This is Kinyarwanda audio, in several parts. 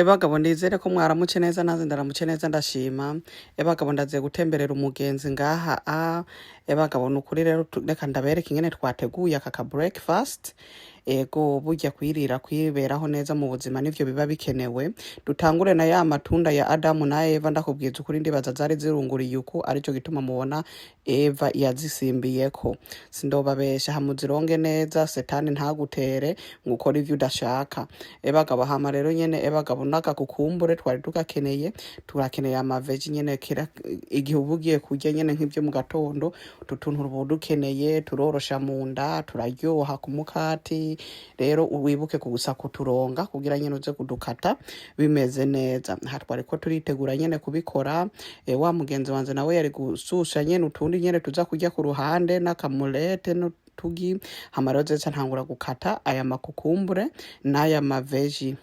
Bagabo ndizere ko mwaramutse neza naze ndaramutse neza ndashima. Bagabo ndaziye gutemberera umugenzi ngaha bagabo nukuri rero reka ndabereka ingene twateguye aka breakfast. Ego burya kwirira kwiberaho neza mu buzima nivyo biba bikenewe. Dutangure na ya matunda ya Adamu na Eva ndakubwiza ukuri ndibaza zari zirunguriye uko arico gituma mubona Eva yazisimbiyeko. Sindobabesha hamuzironge neza setani ntagutere ngukora ivyo udashaka. Bagabo hama rero nyene bagabo naka kukumbure twari tugakeneye turakeneye amaveji nyene kira igihe ubugiye kurya nyene nk'ivyo mu gatondo tutuntu rubudukeneye turorosha munda turaryoha ku mukati rero wibuke kugusa kuturonga kugira nyene uze kudukata bimeze neza. Hatwari ko turitegura nyene kubikora wa mugenzi wanje nawe yari gususha nyene utundi nyene tuza kurya ku ruhande n'akamulete no tugi hamaroze ntangura gukata aya makukumbure n'aya maveji.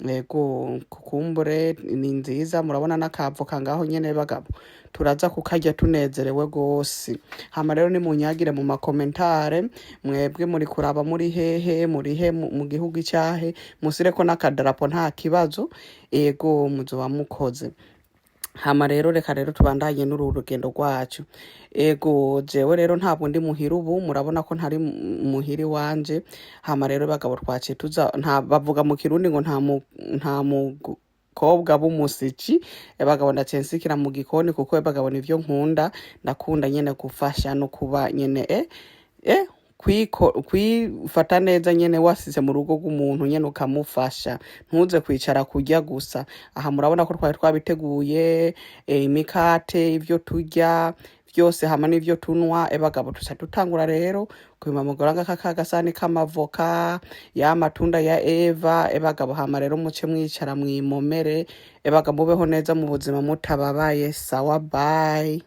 Ego kukumbure ni nziza murabona n'akavoka ngaho nyene bagabo turaza kukarya tunezerewe gose. Hama rero ni munyagire mu makomentare mwebwe muri kuraba muri hehe mu gihugu cyahe musireko n'akadarapo nta kibazo ego muzoba mukoze. Hama rero reka rero tubandanye n'uru rugendo rwacu. Ego jewe rero ntabwo ndi muhira ubu murabona ko ntari muhiri wanje. Hama rero bagabo twaciye tuza nta bavuga mu kirundi ngo nta mukobwa b'umusici bagabo ndacensikira mu gikoni kuko bagabo nivyo nkunda ndakunda nyene gufasha no kuba nyene kwifata neza nyene wasize mu rugo rw'umuntu nyene ukamufasha ntuze kwicara kurya gusa. Aha murabona ko twari twabiteguye imikate ivyo turya byose hama n'ivyo tunwa bagabo tuca dutangura rero kwimamugoranga kakagasani k'amavoka ya matunda ya Eva bagabo hama rero muce mwicara mwimomere bagabo mubeho neza mu buzima mutababaye. Sawa bye.